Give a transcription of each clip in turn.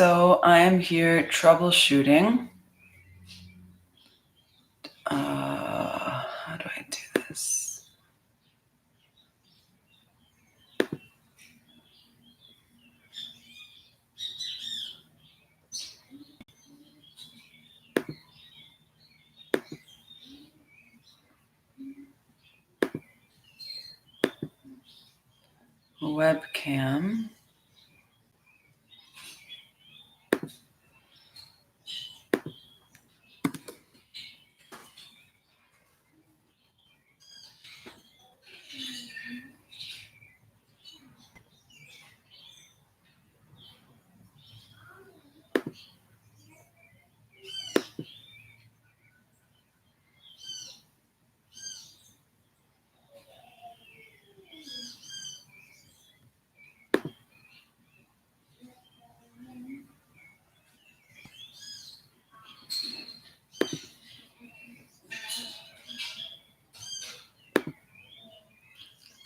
So I am here troubleshooting. How do I do this? Webcam.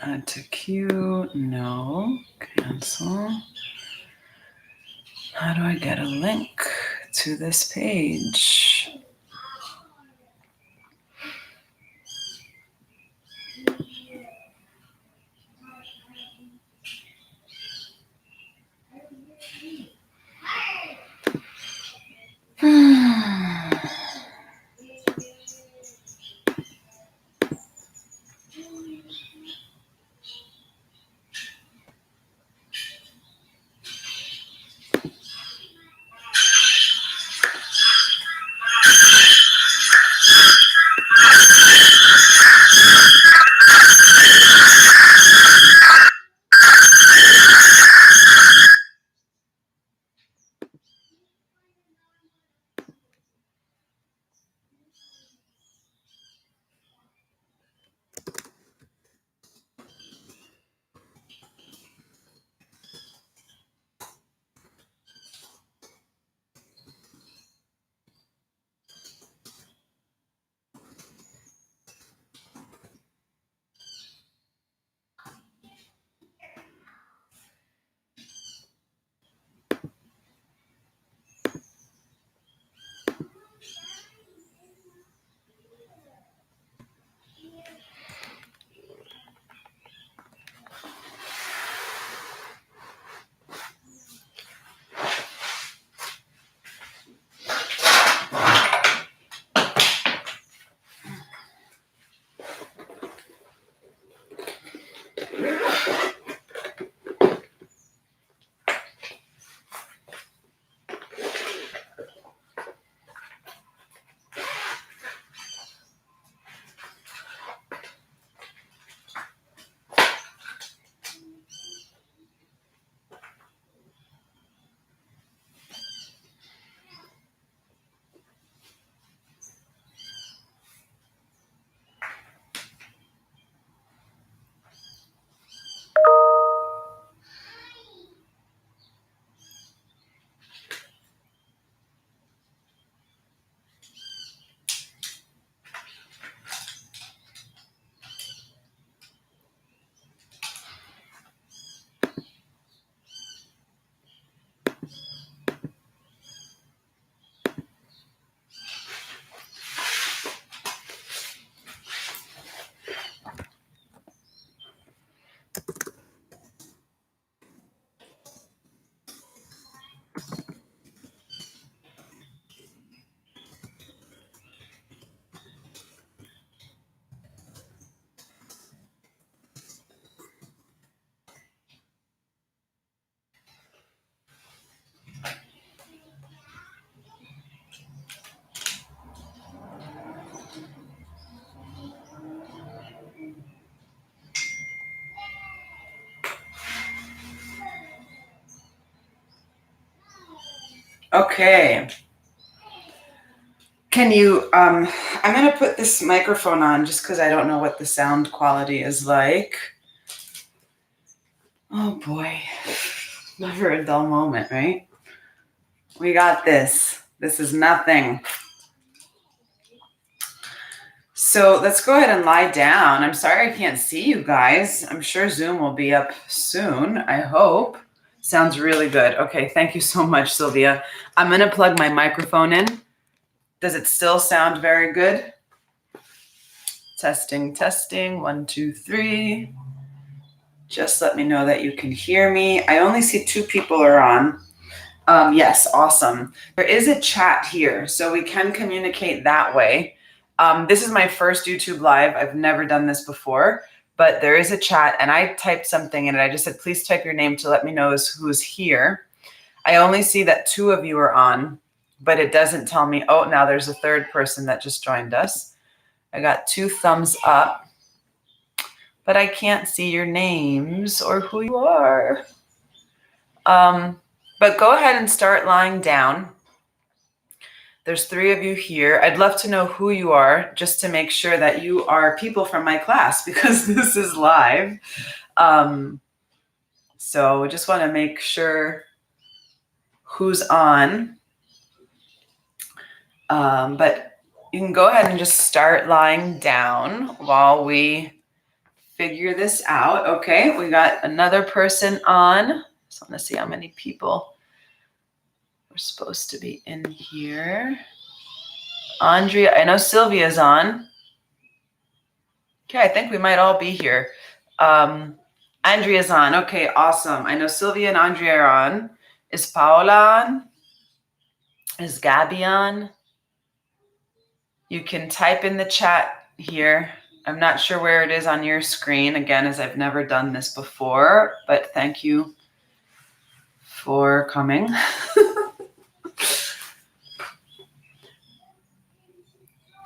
Add to queue, no, cancel. How do I get a link to this page? Okay. Can you, I'm going to put this microphone on just because I don't know what the sound quality is like. Oh boy. Never a dull moment, right? We got this. This is nothing. So let's go ahead and lie down. I'm sorry I can't see you guys. I'm sure Zoom will be up soon, I hope. Sounds really good. Okay, thank you so much, Sylvia. I'm going to plug my microphone in. Does it still sound very good? Testing, testing. 1, 2, 3. Just let me know that you can hear me. I only see 2 people are on. Yes, awesome. There is a chat here, so we can communicate that way. This is my first YouTube Live. I've never done this before, but there is a chat, and I typed something in it. I just said, please type your name to let me know who's here. I only see that 2 of you are on, but it doesn't tell me. Oh, now there's a 3rd person that just joined us. I got 2 thumbs up, but I can't see your names or who you are. But go ahead and start lying down. There's 3 of you here. I'd love to know who you are, just to make sure that you are people from my class, because this is live. So just want to make sure who's on. But you can go ahead and just start lying down while we figure this out. Okay, we got another person on. Just want to see how many people we're supposed to be in here. Andrea, I know Sylvia's on. Okay, I think we might all be here. Andrea's on. Okay, awesome. I know Sylvia and Andrea are on. Is Paola on? Is Gabby on? You can type in the chat here. I'm not sure where it is on your screen, again, as I've never done this before, but thank you for coming.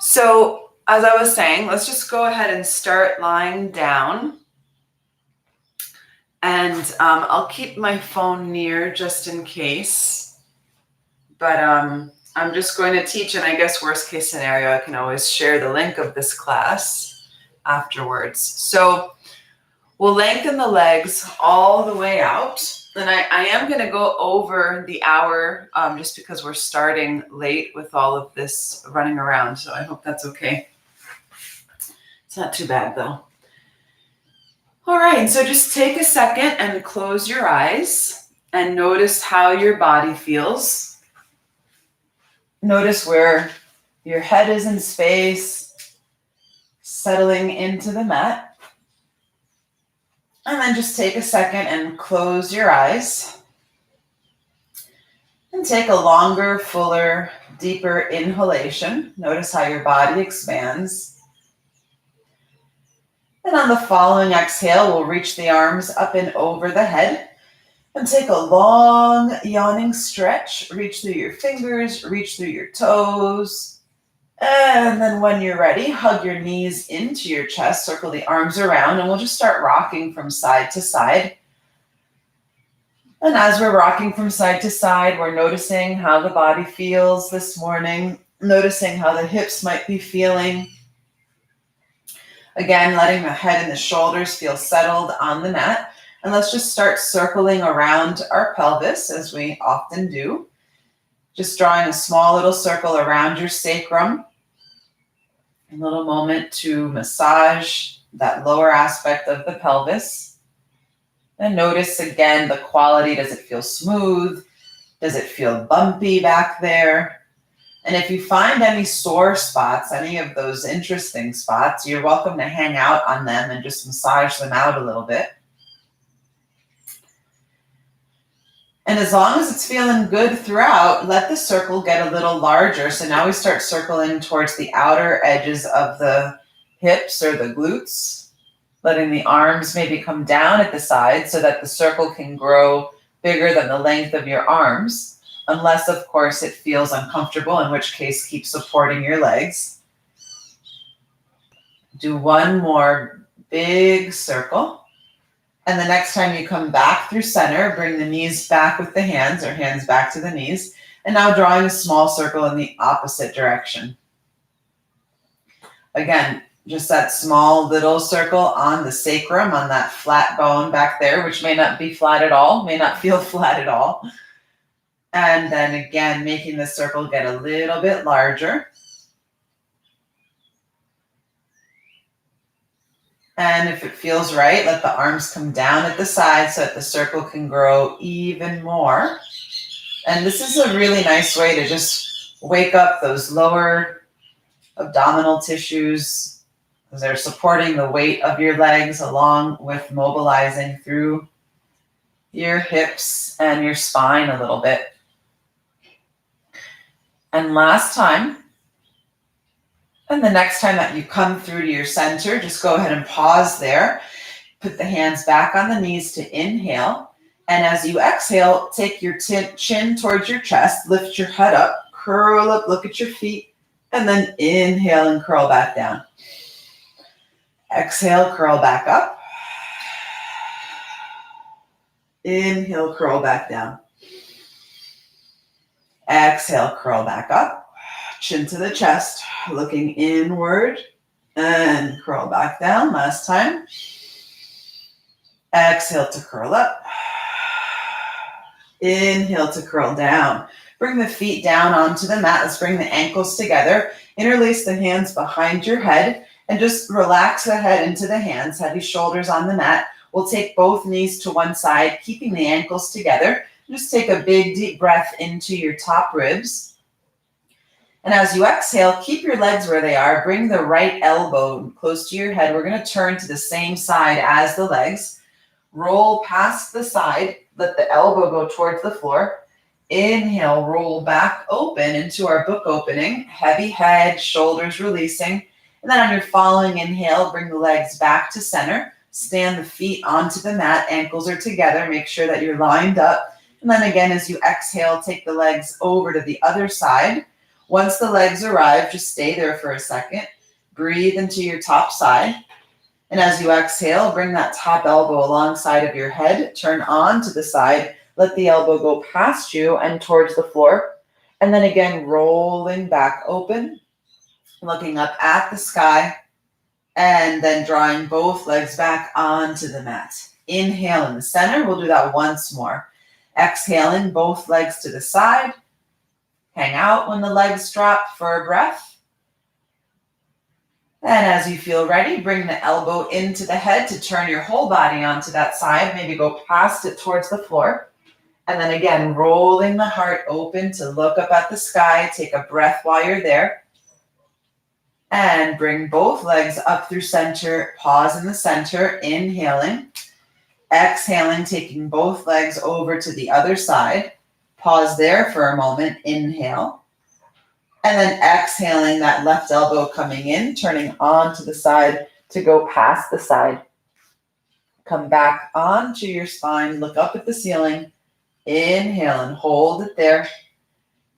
So, as I was saying, let's just go ahead and start lying down. And I'll keep my phone near just in case. But I'm just going to teach, and I guess worst case scenario, I can always share the link of this class afterwards. So we'll lengthen the legs all the way out. And I am going to go over the hour just because we're starting late with all of this running around. So I hope that's okay. It's not too bad though. All right, so just take a second and close your eyes and notice how your body feels. Notice where your head is in space, settling into the mat. And then just take a second and close your eyes. And take a longer, fuller, deeper inhalation. Notice how your body expands. And on the following exhale, we'll reach the arms up and over the head. And take a long, yawning stretch. Reach through your fingers, reach through your toes. And then when you're ready, hug your knees into your chest, circle the arms around, and we'll just start rocking from side to side. And as we're rocking from side to side, we're noticing how the body feels this morning, noticing how the hips might be feeling. Again, letting the head and the shoulders feel settled on the mat. And let's just start circling around our pelvis, as we often do. Just drawing a small little circle around your sacrum. A little moment to massage that lower aspect of the pelvis. And notice again the quality. Does it feel smooth? Does it feel bumpy back there? And if you find any sore spots, any of those interesting spots, you're welcome to hang out on them and just massage them out a little bit. And as long as it's feeling good throughout, let the circle get a little larger. So now we start circling towards the outer edges of the hips or the glutes. Letting the arms maybe come down at the side so that the circle can grow bigger than the length of your arms, unless, of course, it feels uncomfortable, in which case keep supporting your legs. Do one more big circle. And the next time you come back through center, bring the knees back with the hands, or hands back to the knees. And now drawing a small circle in the opposite direction. Again, just that small little circle on the sacrum, on that flat bone back there, which may not be flat at all, may not feel flat at all. And then again, making the circle get a little bit larger. And if it feels right, let the arms come down at the side so that the circle can grow even more. And this is a really nice way to just wake up those lower abdominal tissues, because they're supporting the weight of your legs along with mobilizing through your hips and your spine a little bit. And last time, and the next time that you come through to your center, just go ahead and pause there. Put the hands back on the knees to inhale. And as you exhale, take your chin towards your chest, lift your head up, curl up, look at your feet, and then inhale and curl back down. Exhale, curl back up. Inhale, curl back down. Exhale, curl back up. Chin to the chest, looking inward, and curl back down. Last time. Exhale to curl up. Inhale to curl down. Bring the feet down onto the mat. Let's bring the ankles together. Interlace the hands behind your head and just relax the head into the hands. Heavy shoulders on the mat. We'll take both knees to one side, keeping the ankles together. Just take a big deep breath into your top ribs. And as you exhale, keep your legs where they are. Bring the right elbow close to your head. We're going to turn to the same side as the legs. Roll past the side. Let the elbow go towards the floor. Inhale, roll back open into our book opening. Heavy head, shoulders releasing. And then on your following inhale, bring the legs back to center. Stand the feet onto the mat. Ankles are together. Make sure that you're lined up. And then again, as you exhale, take the legs over to the other side. Once the legs arrive, just stay there for a second. Breathe into your top side. And as you exhale, bring that top elbow alongside of your head. Turn on to the side. Let the elbow go past you and towards the floor. And then again, rolling back open, looking up at the sky, and then drawing both legs back onto the mat. Inhale in the center. We'll do that once more. Exhaling, both legs to the side. Hang out when the legs drop for a breath. And as you feel ready, bring the elbow into the head to turn your whole body onto that side. Maybe go past it towards the floor. And then again, rolling the heart open to look up at the sky. Take a breath while you're there. And bring both legs up through center. Pause in the center, inhaling. Exhaling, taking both legs over to the other side. Pause there for a moment, inhale. And then exhaling, that left elbow coming in, turning onto the side to go past the side. Come back onto your spine, look up at the ceiling. Inhale and hold it there.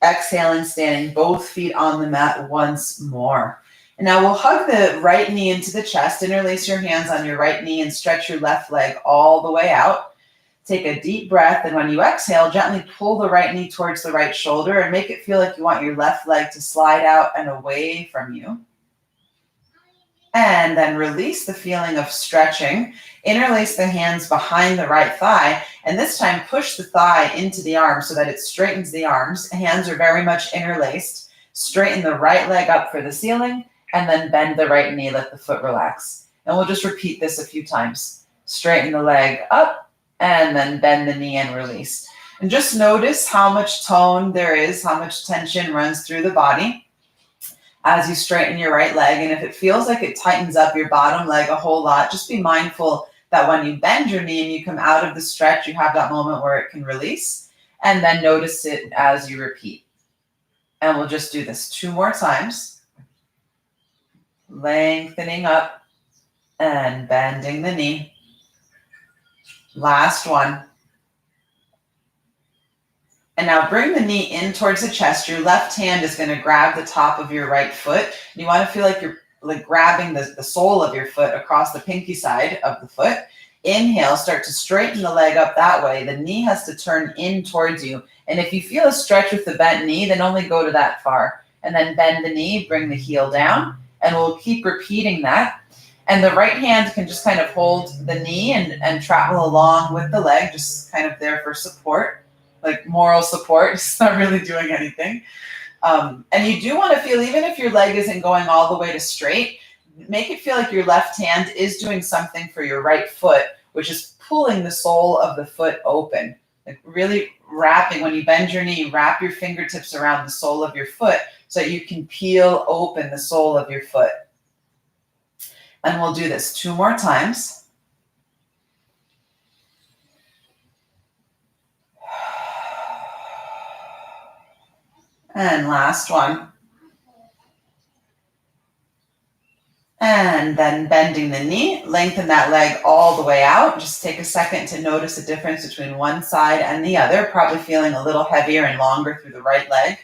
Exhaling, standing both feet on the mat once more. And now we'll hug the right knee into the chest, interlace your hands on your right knee and stretch your left leg all the way out. Take a deep breath, and when you exhale, gently pull the right knee towards the right shoulder and make it feel like you want your left leg to slide out and away from you. And then release the feeling of stretching. Interlace the hands behind the right thigh, and this time push the thigh into the arm so that it straightens the arms. Hands are very much interlaced. Straighten the right leg up for the ceiling, and then bend the right knee, let the foot relax. And we'll just repeat this a few times. Straighten the leg up, and then bend the knee and release. And just notice how much tone there is, how much tension runs through the body as you straighten your right leg. And if it feels like it tightens up your bottom leg a whole lot, just be mindful that when you bend your knee and you come out of the stretch, you have that moment where it can release. And then notice it as you repeat. And we'll just do this 2 more times. Lengthening up and bending the knee. Last one. And now bring the knee in towards the chest. Your left hand is going to grab the top of your right foot. You want to feel like you're grabbing the sole of your foot across the pinky side of the foot. Inhale, start to straighten the leg up that way. The knee has to turn in towards you. And if you feel a stretch with the bent knee, then only go to that far. And then bend the knee, bring the heel down. And we'll keep repeating that. And the right hand can just kind of hold the knee and travel along with the leg, just kind of there for support, like moral support. It's not really doing anything. And you do want to feel, even if your leg isn't going all the way to straight, make it feel like your left hand is doing something for your right foot, which is pulling the sole of the foot open. Like really wrapping, when you bend your knee, wrap your fingertips around the sole of your foot so that you can peel open the sole of your foot. And we'll do this 2 more times. And last one. And then bending the knee, lengthen that leg all the way out. Just take a second to notice the difference between one side and the other, probably feeling a little heavier and longer through the right leg.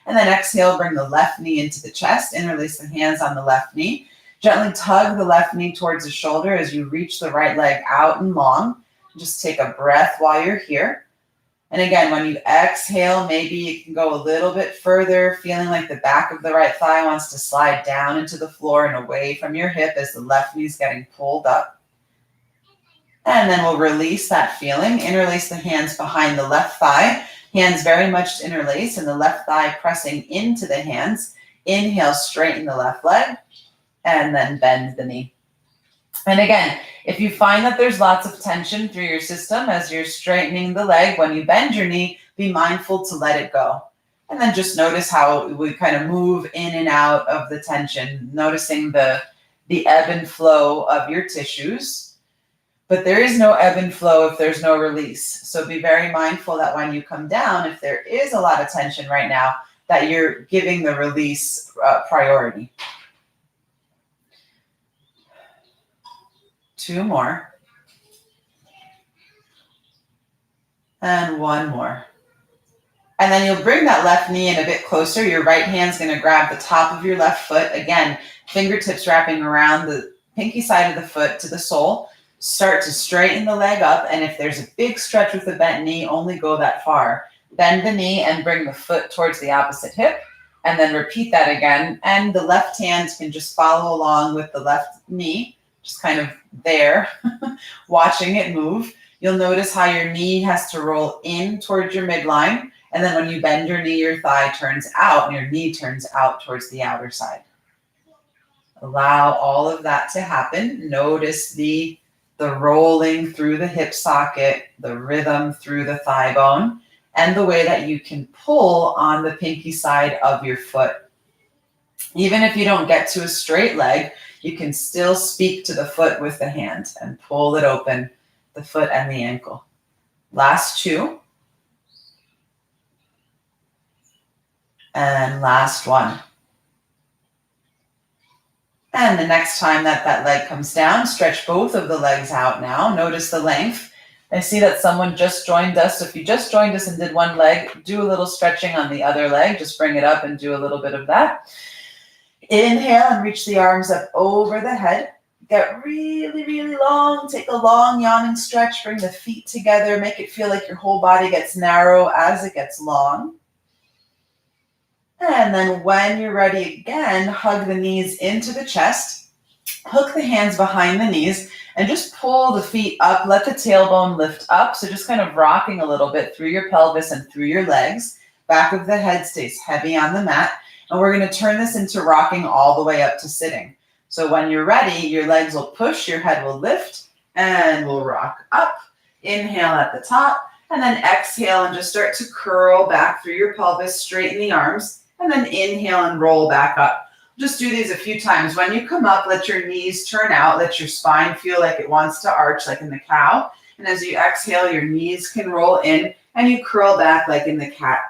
And then exhale, bring the left knee into the chest, interlace the hands on the left knee. Gently tug the left knee towards the shoulder as you reach the right leg out and long. Just take a breath while you're here. And again, when you exhale, maybe you can go a little bit further, feeling like the back of the right thigh wants to slide down into the floor and away from your hip as the left knee is getting pulled up. And then we'll release that feeling. Interlace the hands behind the left thigh. Hands very much interlace and the left thigh pressing into the hands. Inhale, straighten the left leg and then bend the knee. And again, if you find that there's lots of tension through your system as you're straightening the leg, when you bend your knee, be mindful to let it go. And then just notice how we kind of move in and out of the tension, noticing the ebb and flow of your tissues. But there is no ebb and flow if there's no release. So be very mindful that when you come down, if there is a lot of tension right now, that you're giving the release priority. 2 more. And 1 more. And then you'll bring that left knee in a bit closer. Your right hand's going to grab the top of your left foot. Again, fingertips wrapping around the pinky side of the foot to the sole. Start to straighten the leg up. And if there's a big stretch with the bent knee, only go that far. Bend the knee and bring the foot towards the opposite hip. And then repeat that again. And the left hand can just follow along with the left knee. Just kind of there, watching it move. You'll notice how your knee has to roll in towards your midline. And then when you bend your knee, your thigh turns out and your knee turns out towards the outer side. Allow all of that to happen. Notice the rolling through the hip socket, the rhythm through the thigh bone, and the way that you can pull on the pinky side of your foot. Even if you don't get to a straight leg, you can still speak to the foot with the hand and pull it open, the foot and the ankle. Last 2. And last 1. And the next time that leg comes down, stretch both of the legs out now. Notice the length. I see that someone just joined us. So if you just joined us and did one leg, do a little stretching on the other leg. Just bring it up and do a little bit of that. Inhale and reach the arms up over the head. Get really, really long. Take a long yawning stretch. Bring the feet together. Make it feel like your whole body gets narrow as it gets long. And then when you're ready again, hug the knees into the chest. Hook the hands behind the knees and just pull the feet up. Let the tailbone lift up. So just kind of rocking a little bit through your pelvis and through your legs. Back of the head stays heavy on the mat. And we're going to turn this into rocking all the way up to sitting. So when you're ready, your legs will push, your head will lift, and we'll rock up. Inhale at the top, and then exhale and just start to curl back through your pelvis, straighten the arms, and then inhale and roll back up. Just do these a few times. When you come up, let your knees turn out, let your spine feel like it wants to arch like in the cow. And as you exhale, your knees can roll in, and you curl back like in the cat.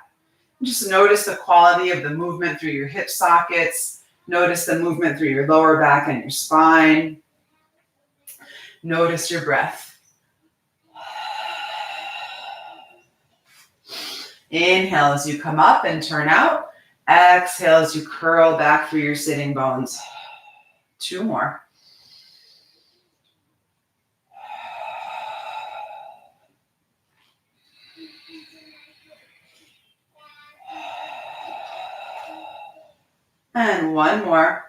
Just notice the quality of the movement through your hip sockets. Notice the movement through your lower back and your spine. Notice your breath. Inhale as you come up and turn out. Exhale as you curl back through your sitting bones. 2 more. And 1 more.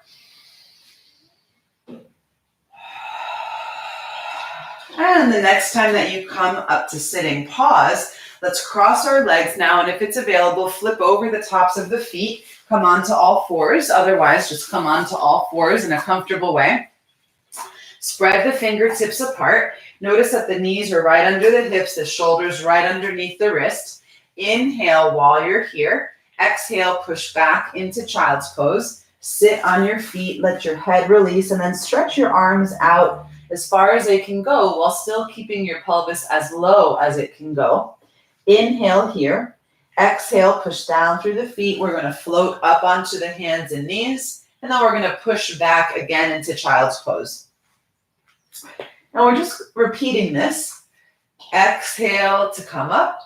And the next time that you come up to sitting, pause. Let's cross our legs now. And if it's available, flip over the tops of the feet. come onto all fours. Otherwise, just come onto all fours in a comfortable way. Spread the fingertips apart. Notice that the knees are right under the hips, the shoulders right underneath the wrist. Inhale while you're here. Exhale, push back into child's pose. Sit on your feet, let your head release, and then stretch your arms out as far as they can go while still keeping your pelvis as low as it can go. Inhale here. Exhale, push down through the feet. We're going to float up onto the hands and knees, and then we're going to push back again into child's pose. Now we're just repeating this. Exhale to come up.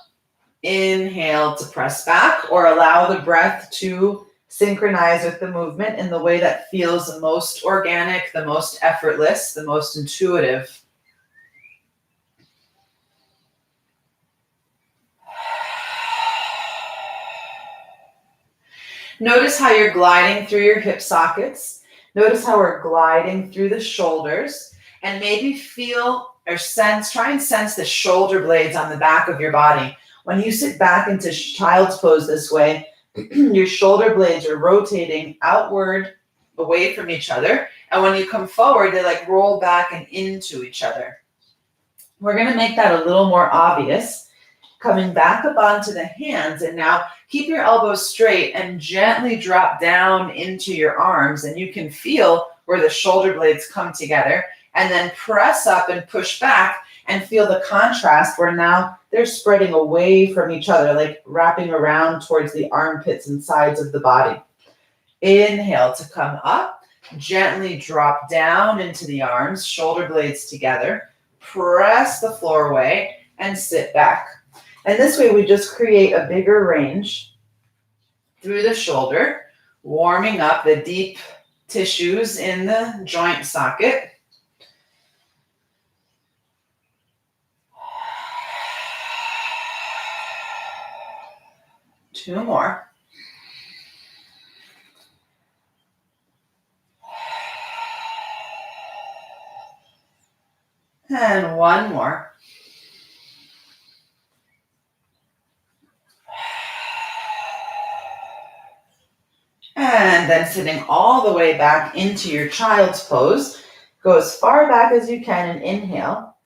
Inhale to press back, or allow the breath to synchronize with the movement in the way that feels the most organic, the most effortless, the most intuitive. Notice how you're gliding through your hip sockets. Notice how we're gliding through the shoulders, and maybe feel or sense, try and sense the shoulder blades on the back of your body. When you sit back into child's pose this way, your shoulder blades are rotating outward away from each other. And when you come forward, they like roll back and into each other. We're going to make that a little more obvious. Coming back up onto the hands, and now keep your elbows straight and gently drop down into your arms. And you can feel where the shoulder blades come together, and then press up and push back and feel the contrast where now they're spreading away from each other, like wrapping around towards the armpits and sides of the body. Inhale to come up, gently drop down into the arms, shoulder blades together, press the floor away and sit back. And this way we just create a bigger range through the shoulder, warming up the deep tissues in the joint socket. Two more. And one more. And then sitting all the way back into your child's pose. Go as far back as you can and inhale.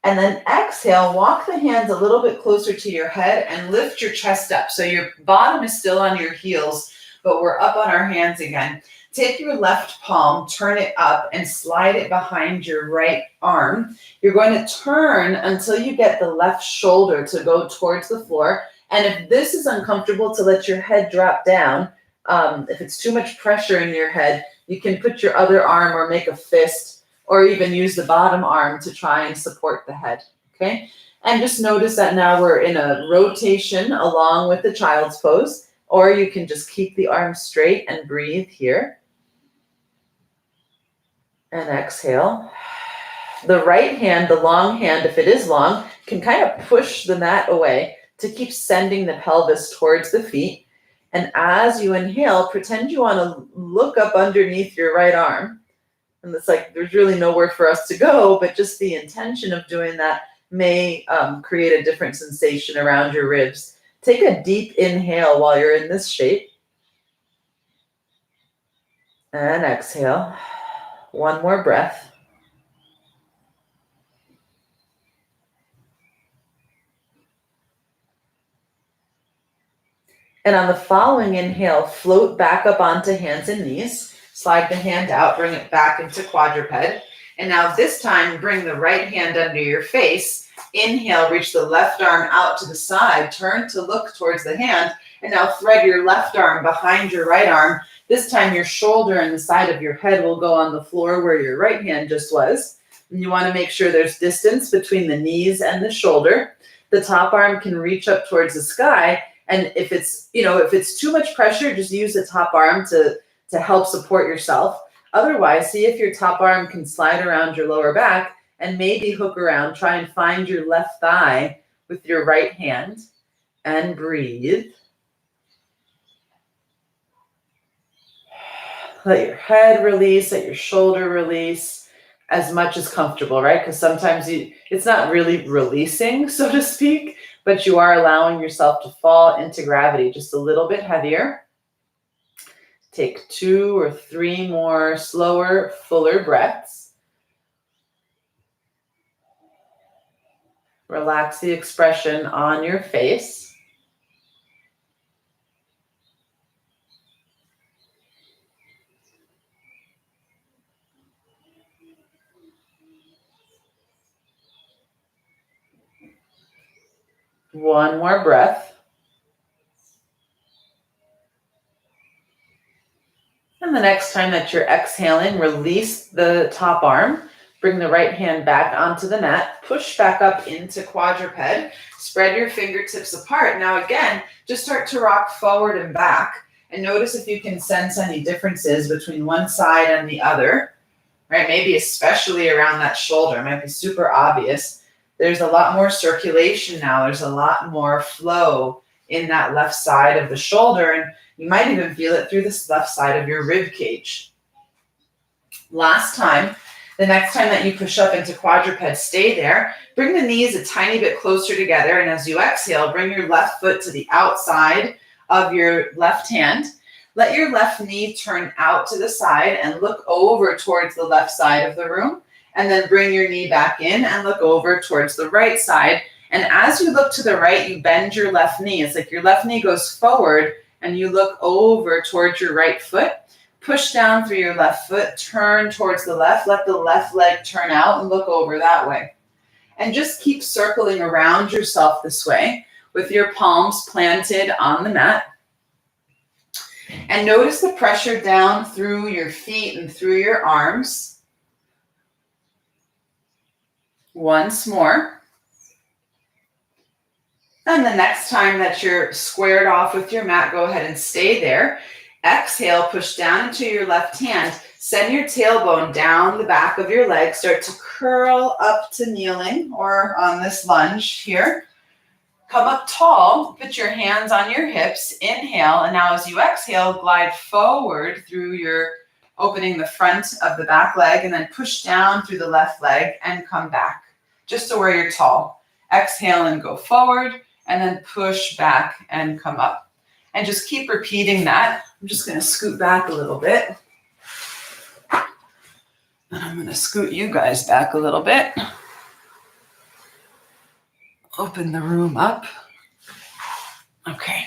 And then exhale, walk the hands a little bit closer to your head and lift your chest up. So your bottom is still on your heels, but we're up on our hands again. Take your left palm, turn it up, and slide it behind your right arm. You're going to turn until you get the left shoulder to go towards the floor. And if this is uncomfortable, to let your head drop down. If it's too much pressure in your head, you can put your other arm or make a fist, or even use the bottom arm to try and support the head, okay? And just notice that now we're in a rotation along with the child's pose, or you can just keep the arms straight and breathe here. And exhale. The right hand, the long hand, if it is long, can kind of push the mat away to keep sending the pelvis towards the feet. And as you inhale, pretend you want to look up underneath your right arm. And it's like there's really nowhere for us to go, but just the intention of doing that may create a different sensation around your ribs. Take a deep inhale while you're in this shape. And exhale. One more breath. And on the following inhale, float back up onto hands and knees. Slide the hand out, bring it back into quadruped. And now this time, bring the right hand under your face. Inhale, reach the left arm out to the side. Turn to look towards the hand. And now thread your left arm behind your right arm. This time your shoulder and the side of your head will go on the floor where your right hand just was. And you want to make sure there's distance between the knees and the shoulder. The top arm can reach up towards the sky. And if it's too much pressure, just use the top arm to help support yourself. Otherwise, see if your top arm can slide around your lower back and maybe hook around. Try and find your left thigh with your right hand and breathe. Let your head release, let your shoulder release as much as comfortable, right? Because sometimes it's not really releasing, so to speak, but you are allowing yourself to fall into gravity just a little bit heavier. Take 2 or 3 more slower, fuller breaths. Relax the expression on your face. One more breath. And the next time that you're exhaling, release the top arm. Bring the right hand back onto the mat. Push back up into quadruped. Spread your fingertips apart. Now again, just start to rock forward and back. And notice if you can sense any differences between one side and the other. Right? Maybe especially around that shoulder. It might be super obvious. There's a lot more circulation now. There's a lot more flow in that left side of the shoulder. And you might even feel it through this left side of your rib cage. Last time, the next time that you push up into quadruped, stay there. Bring the knees a tiny bit closer together. And as you exhale, bring your left foot to the outside of your left hand. Let your left knee turn out to the side and look over towards the left side of the room. And then bring your knee back in and look over towards the right side. And as you look to the right, you bend your left knee. It's like your left knee goes forward and you look over towards your right foot. Push down through your left foot, turn towards the left, let the left leg turn out and look over that way. And just keep circling around yourself this way with your palms planted on the mat. And notice the pressure down through your feet and through your arms. Once more. And the next time that you're squared off with your mat, go ahead and stay there. Exhale, push down into your left hand. Send your tailbone down the back of your leg. Start to curl up to kneeling or on this lunge here. Come up tall, put your hands on your hips, inhale, and now as you exhale, glide forward through your opening the front of the back leg and then push down through the left leg and come back just to where you're tall. Exhale and go forward and then push back and come up. And just keep repeating that. I'm just going to scoot back a little bit. And I'm going to scoot you guys back a little bit. Open the room up. Okay.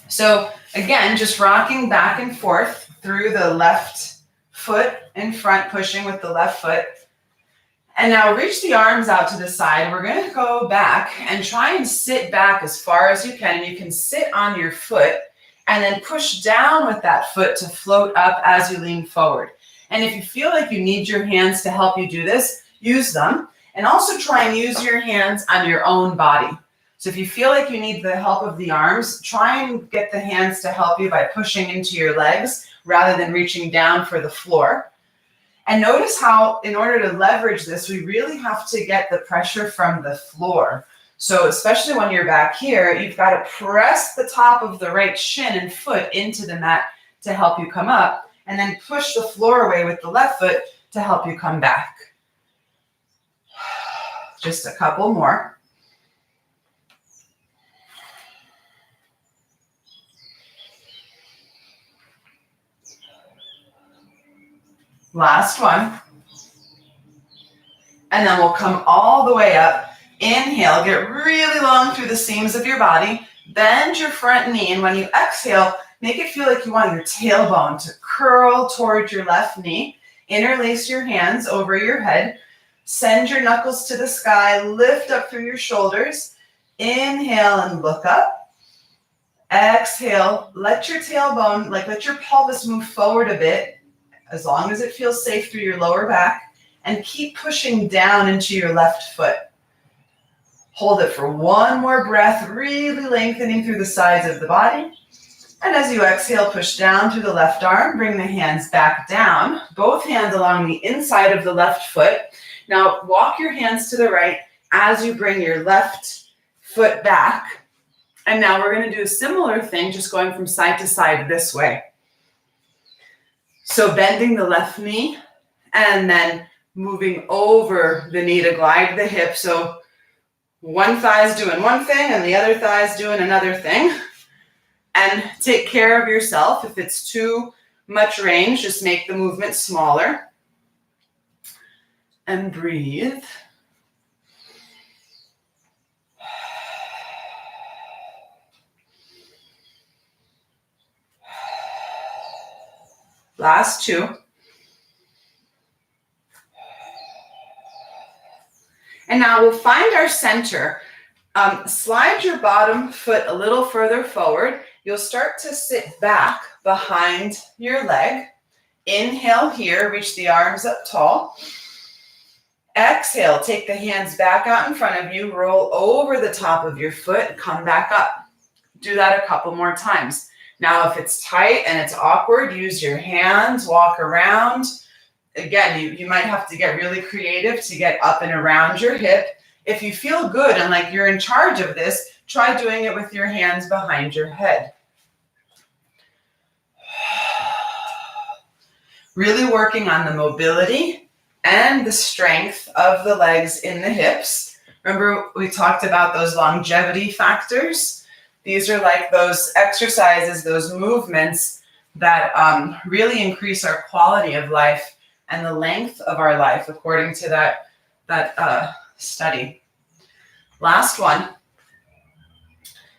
So again, just rocking back and forth through the left foot in front, pushing with the left foot. And now reach the arms out to the side. We're going to go back and try and sit back as far as you can. You can sit on your foot and then push down with that foot to float up as you lean forward. And if you feel like you need your hands to help you do this, use them. And also try and use your hands on your own body. So if you feel like you need the help of the arms, try and get the hands to help you by pushing into your legs rather than reaching down for the floor. And notice how in order to leverage this, we really have to get the pressure from the floor. So especially when you're back here, you've got to press the top of the right shin and foot into the mat to help you come up, and then push the floor away with the left foot to help you come back. Just a couple more. Last one. And then we'll come all the way up. Inhale, get really long through the seams of your body. Bend your front knee. And when you exhale, make it feel like you want your tailbone to curl towards your left knee. Interlace your hands over your head. Send your knuckles to the sky, lift up through your shoulders. Inhale and look up. Exhale, let your tailbone, let your pelvis move forward a bit, as long as it feels safe through your lower back, and keep pushing down into your left foot. Hold it for one more breath, really lengthening through the sides of the body. And as you exhale, push down through the left arm, bring the hands back down, both hands along the inside of the left foot. Now walk your hands to the right as you bring your left foot back. And now we're going to do a similar thing, just going from side to side this way. So bending the left knee and then moving over the knee to glide the hip. So one thigh is doing one thing and the other thigh is doing another thing. And take care of yourself. If it's too much range, just make the movement smaller. And breathe. Last two. And now we'll find our center. Slide your bottom foot a little further forward. You'll start to sit back behind your leg. Inhale here, reach the arms up tall. Exhale, take the hands back out in front of you, roll over the top of your foot, come back up. Do that a couple more times. Now, if it's tight and it's awkward, use your hands, walk around. Again, you might have to get really creative to get up and around your hip. If you feel good and like you're in charge of this, try doing it with your hands behind your head. Really working on the mobility and the strength of the legs in the hips. Remember, we talked about those longevity factors. These are like those exercises, those movements that really increase our quality of life and the length of our life, according to that study. Last one.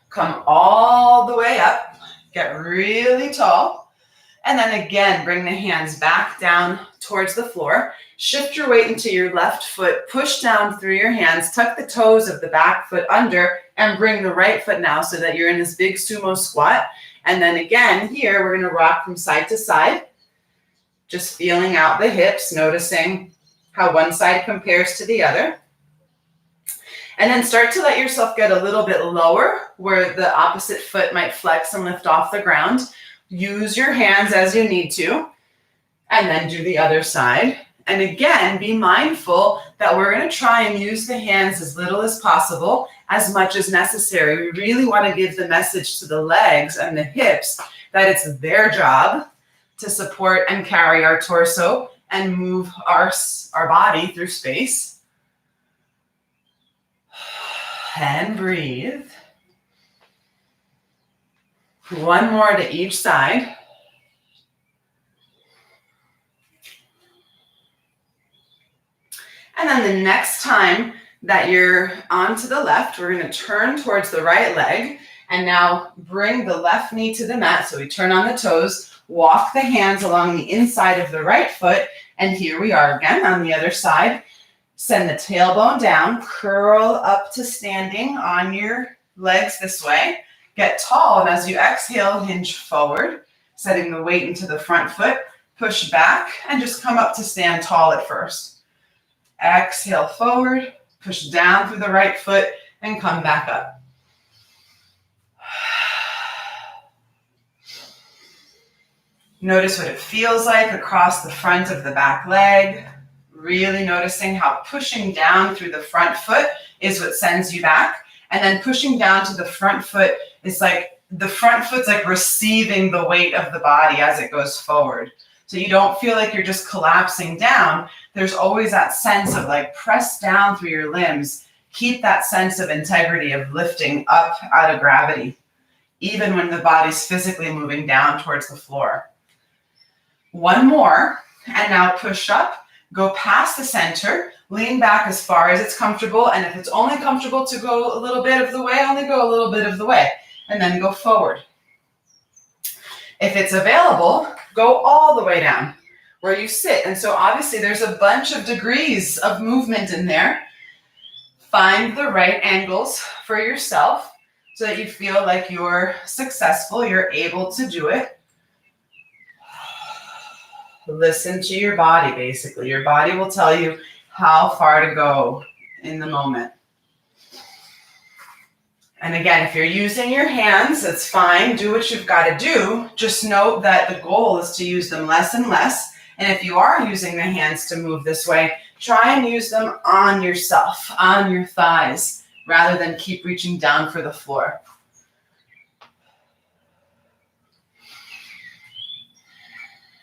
Come all the way up, get really tall, and then again, bring the hands back down towards the floor. Shift your weight into your left foot, push down through your hands, tuck the toes of the back foot under, and bring the right foot now so that you're in this big sumo squat. And then again, here, we're gonna rock from side to side, just feeling out the hips, noticing how one side compares to the other. And then start to let yourself get a little bit lower where the opposite foot might flex and lift off the ground. Use your hands as you need to, and then do the other side. And again, be mindful that we're going to try and use the hands as little as possible, as much as necessary. We really want to give the message to the legs and the hips that it's their job to support and carry our torso and move our body through space. And breathe. One more to each side. And then the next time that you're onto the left, we're going to turn towards the right leg. And now bring the left knee to the mat. So we turn on the toes, walk the hands along the inside of the right foot. And here we are again on the other side. Send the tailbone down, curl up to standing on your legs this way. Get tall, and as you exhale, hinge forward, setting the weight into the front foot. Push back and just come up to stand tall at first. Exhale forward, push down through the right foot, and come back up. Notice what it feels like across the front of the back leg. Really noticing how pushing down through the front foot is what sends you back. And then pushing down to the front foot is like the front foot's like receiving the weight of the body as it goes forward. So you don't feel like you're just collapsing down. There's always that sense of like press down through your limbs. Keep that sense of integrity of lifting up out of gravity, even when the body's physically moving down towards the floor. One more, and now push up. Go past the center, lean back as far as it's comfortable, and if it's only comfortable to go a little bit of the way, only go a little bit of the way, and then go forward. If it's available, go all the way down where you sit. And so obviously there's a bunch of degrees of movement in there. Find the right angles for yourself so that you feel like you're successful, you're able to do it. Listen to your body, basically. Your body will tell you how far to go in the moment. And again, if you're using your hands, that's fine. Do what you've got to do. Just note that the goal is to use them less and less. And if you are using the hands to move this way, try and use them on yourself, on your thighs, rather than keep reaching down for the floor.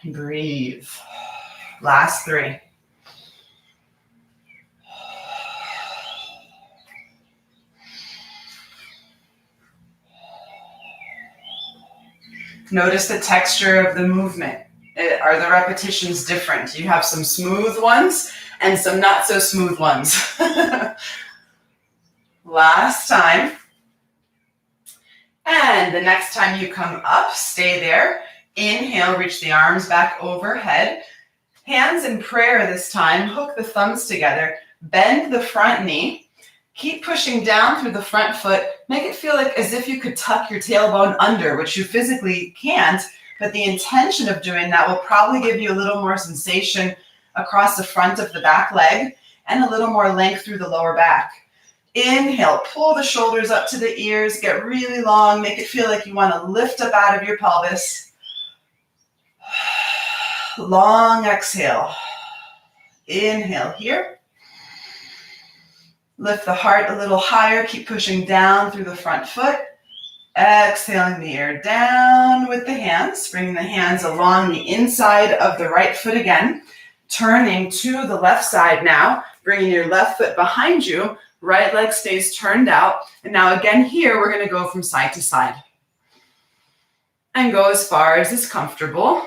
Breathe. Last three. Notice the texture of the movement. Are the repetitions different? You have some smooth ones and some not so smooth ones. Last time. And the next time you come up, stay there. Inhale, reach the arms back overhead. Hands in prayer this time. Hook the thumbs together. Bend the front knee. Keep pushing down through the front foot. Make it feel like as if you could tuck your tailbone under, which you physically can't, but the intention of doing that will probably give you a little more sensation across the front of the back leg and a little more length through the lower back. Inhale, pull the shoulders up to the ears, get really long, make it feel like you want to lift up out of your pelvis. Long exhale. Inhale here. Lift the heart a little higher, keep pushing down through the front foot. Exhaling the air down with the hands, bringing the hands along the inside of the right foot again. Turning to the left side now, bringing your left foot behind you. Right leg stays turned out. And now again here, we're going to go from side to side. And go as far as is comfortable.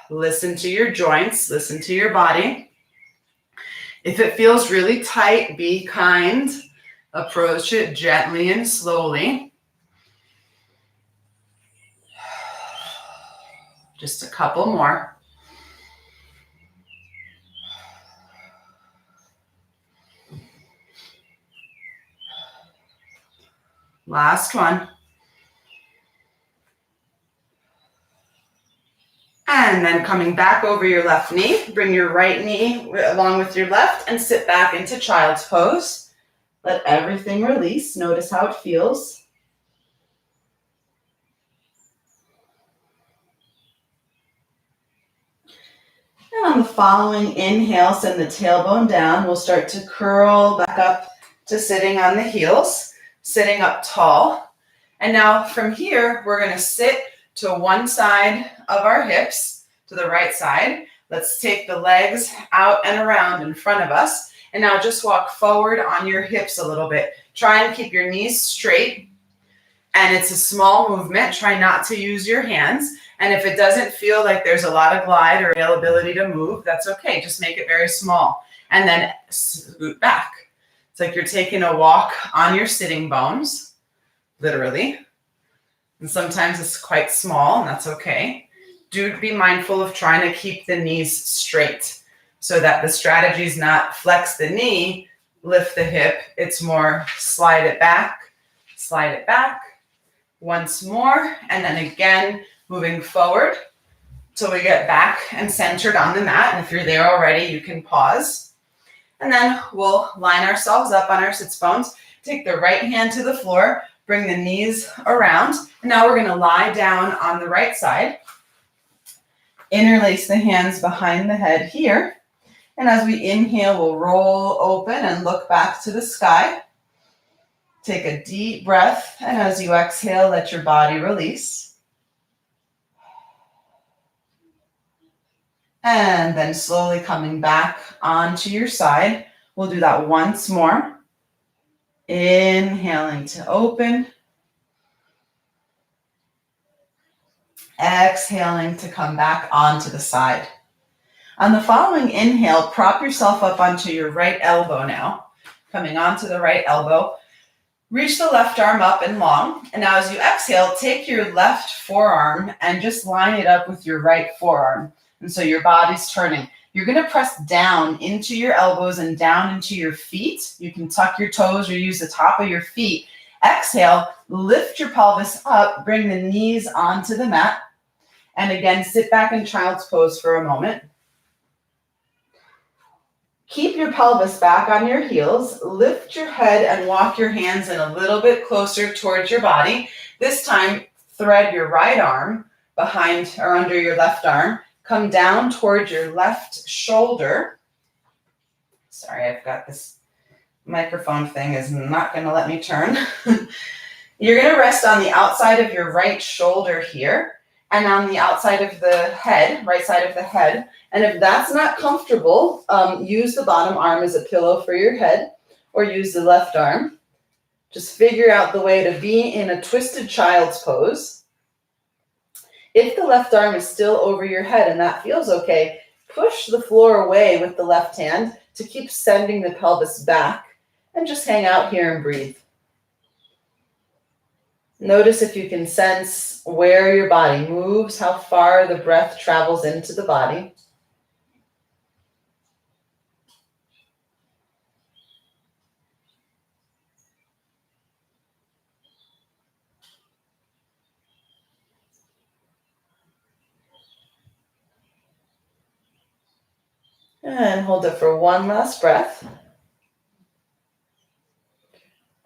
Listen to your joints, listen to your body. If it feels really tight, be kind. Approach it gently and slowly. Just a couple more. Last one. And then coming back over your left knee, bring your right knee along with your left and sit back into child's pose. Let everything release. Notice how it feels. And on the following inhale, send the tailbone down. We'll start to curl back up to sitting on the heels, sitting up tall. And now from here, we're going to sit to one side of our hips, to the right side. Let's take the legs out and around in front of us. And now just walk forward on your hips a little bit. Try and keep your knees straight. And it's a small movement. Try not to use your hands. And if it doesn't feel like there's a lot of glide or availability to move, that's okay. Just make it very small. And then scoot back. It's like you're taking a walk on your sitting bones, literally. And sometimes it's quite small, and that's okay. Do be mindful of trying to keep the knees straight so that the strategy is not flex the knee, lift the hip. It's more slide it back, once more, and then again, moving forward till we get back and centered on the mat. And if you're there already, you can pause. And then we'll line ourselves up on our sits bones. Take the right hand to the floor, bring the knees around. And now we're going to lie down on the right side. Interlace the hands behind the head here. And as we inhale, we'll roll open and look back to the sky. Take a deep breath. And as you exhale, let your body release. And then slowly coming back onto your side. We'll do that once more. Inhaling to open. Exhaling to come back onto the side. On the following inhale, prop yourself up onto your right elbow now. Coming onto the right elbow. Reach the left arm up and long. And now as you exhale, take your left forearm and just line it up with your right forearm. And so your body's turning. You're going to press down into your elbows and down into your feet. You can tuck your toes or use the top of your feet. Exhale, lift your pelvis up, bring the knees onto the mat. And again, sit back in child's pose for a moment. Keep your pelvis back on your heels. Lift your head and walk your hands in a little bit closer towards your body. This time, thread your right arm behind or under your left arm. Come down towards your left shoulder. Sorry, I've got this microphone thing is not going to let me turn. You're going to rest on the outside of your right shoulder here and on the outside of the head, right side of the head. And if that's not comfortable, use the bottom arm as a pillow for your head or use the left arm Just figure out the way to be in a twisted child's pose. If the left arm is still over your head and that feels okay, push the floor away with the left hand to keep sending the pelvis back, and just hang out here and breathe. Notice if you can sense where your body moves, how far the breath travels into the body. And hold it for one last breath.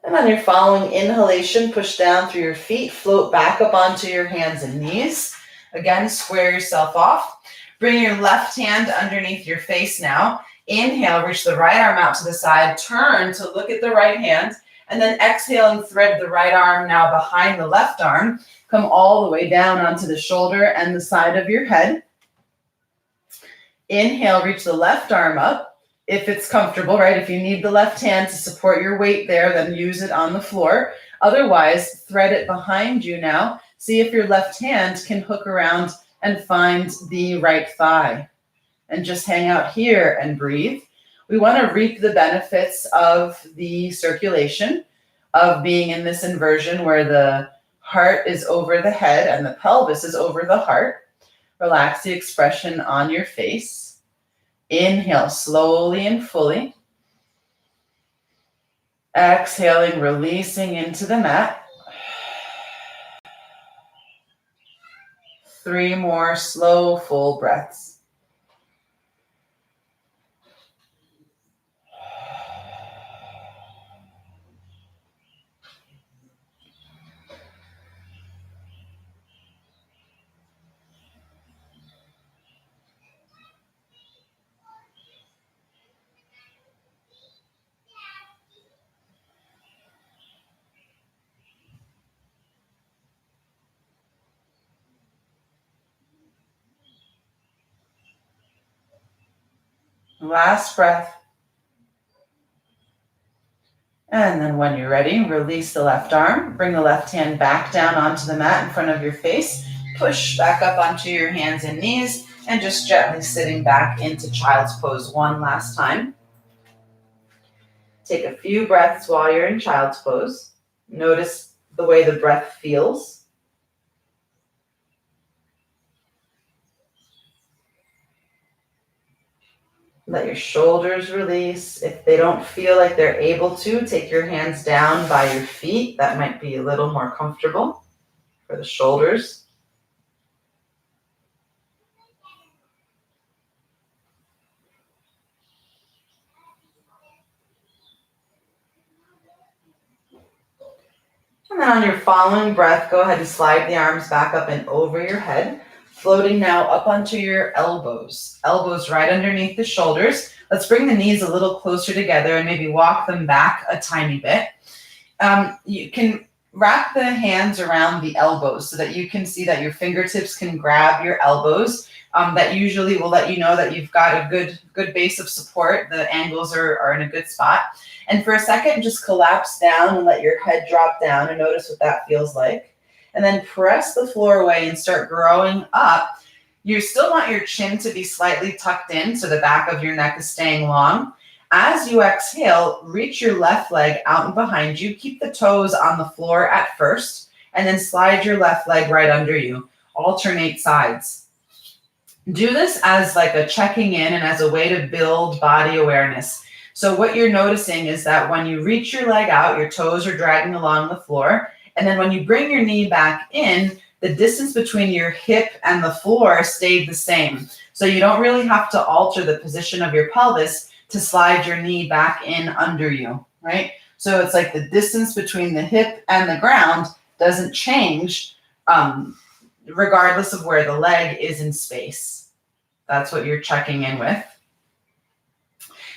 And on your following inhalation, push down through your feet, float back up onto your hands and knees. Again, square yourself off. Bring your left hand underneath your face now. Inhale, reach the right arm out to the side, turn to look at the right hand, and then exhale and thread the right arm now behind the left arm. Come all the way down onto the shoulder and the side of your head. Inhale, reach the left arm up. If it's comfortable, right? If you need the left hand to support your weight there, then use it on the floor. Otherwise, thread it behind you now. See if your left hand can hook around and find the right thigh. And just hang out here and breathe. We want to reap the benefits of the circulation, of being in this inversion where the heart is over the head and the pelvis is over the heart. Relax the expression on your face. Inhale slowly and fully. Exhaling, releasing into the mat. 3 more slow, full breaths. Last breath. And then when you're ready, release the left arm. Bring the left hand back down onto the mat in front of your face. Push back up onto your hands and knees and just gently sitting back into child's pose one last time. Take a few breaths while you're in child's pose. Notice the way the breath feels. Let your shoulders release. If they don't feel like they're able to, take your hands down by your feet. That might be a little more comfortable for the shoulders. And then on your following breath, go ahead and slide the arms back up and over your head, floating now up onto your elbows. Elbows right underneath the shoulders. Let's bring the knees a little closer together and maybe walk them back a tiny bit. You can wrap the hands around the elbows so that you can see that your fingertips can grab your elbows. That usually will let you know that you've got a good base of support. The angles are in a good spot. And for a second, just collapse down and let your head drop down and notice what that feels like. And then press the floor away and start growing up. You still want your chin to be slightly tucked in so the back of your neck is staying long. As you exhale, reach your left leg out and behind you. Keep the toes on the floor at first, and then slide your left leg right under you. Alternate sides. Do this as like a checking in and as a way to build body awareness. So what you're noticing is that when you reach your leg out, your toes are dragging along the floor. And then when you bring your knee back in, the distance between your hip and the floor stayed the same. So you don't really have to alter the position of your pelvis to slide your knee back in under you, right? So it's like the distance between the hip and the ground doesn't change regardless of where the leg is in space. That's what you're checking in with.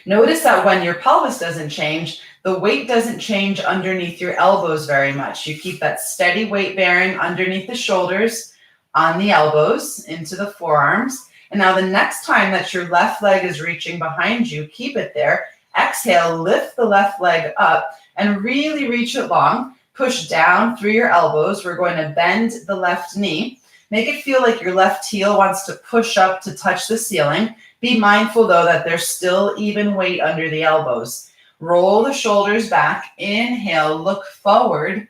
Notice that when your pelvis doesn't change, the weight doesn't change underneath your elbows very much. You keep that steady weight bearing underneath the shoulders, on the elbows, into the forearms. And now the next time that your left leg is reaching behind you, keep it there Exhale, lift the left leg up and really reach it long. Push down through your elbows. We're going to bend the left knee. Make it feel like your left heel wants to push up to touch the ceiling. Be mindful though that there's still even weight under the elbows. Roll the shoulders back. Inhale, look forward,